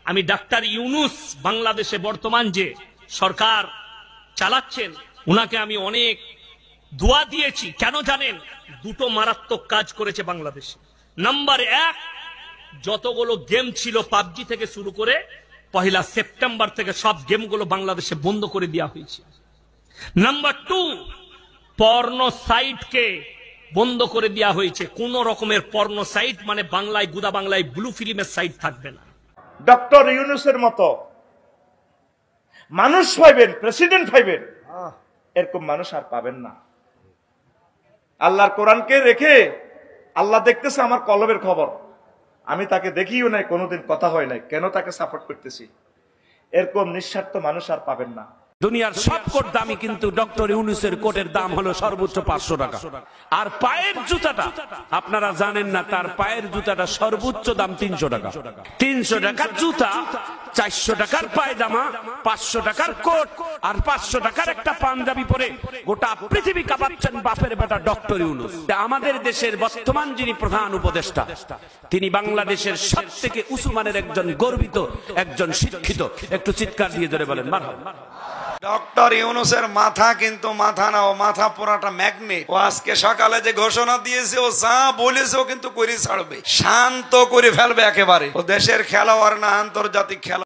আমি ডাক্তার ইউনূস বাংলাদেশে বর্তমান যে সরকার চালাচ্ছেন উনাকে আমি অনেক দোয়া দিয়েছি। কেন জানেন? দুটো মারাত্মক কাজ করেছে বাংলাদেশে। নাম্বার 1, যতগুলো গেম ছিল পাবজি থেকে শুরু করে 1 সেপ্টেম্বর থেকে সব গেমগুলো বাংলাদেশে বন্ধ করে দেওয়া হয়েছে। নাম্বার 2, পর্ন সাইটকে বন্ধ করে দেওয়া হয়েছে। কোন রকমের পর্ন সাইট মানে বাংলায় গুদা বাংলায় ব্লু ফিল্মের সাইট থাকবে না। ডক্টর ইউনূসের মতো মানুষ পাইবেন, প্রেসিডেন্ট পাইবেন, এরকম মানুষ আর পাবেন না। আল্লাহর কোরআনকে রেখে আল্লাহ দেখতেছে আমার কলবের খবর, আমি তাকে দেখিও নাই, কোনোদিন কথা হয় নাই, কেন তাকে সাপোর্ট করতেছি, এরকম নিঃস্বার্থ মানুষ আর পাবেন না। দুনিয়ার সব কোট দামি, কিন্তু ডক্টর ইউনূসের কোটের দাম হলো সর্বোচ্চ 500 টাকা। আর পায়ের জুতাটা আপনারা জানেন না, তার পায়ের জুতাটা সর্বোচ্চ দাম 300 টাকা। 300 টাকার জুতা, 400 টাকার পায়জামা, 500 টাকার কোট আর 500 টাকার একটা পাঞ্জাবি পরে গোটা পৃথিবী কাঁপাচ্ছেন বাপের বেটা ডক্টর ইউনূস। আমাদের দেশের বর্তমান যিনি প্রধান উপদেষ্টা, তিনি বাংলাদেশের সবথেকে উঁচু মানের একজন গর্বিত, একজন শিক্ষিত। একটু চিৎকার দিয়ে ধরে বলেন মারহাবা। ডক্টর ইউনূসের মাথা কিন্তু মাথা না, ও মাথা পুরাটা ম্যাগনেট। ও আজকে সকালে যে ঘোষণা দিয়েছে, ও যা বলেছে ও কিন্তু করে ছাড়বে, শান্ত করে ফেলবে একেবারে। ও দেশের খেলোয়াড় না, আন্তর্জাতিক খেলোয়াড়।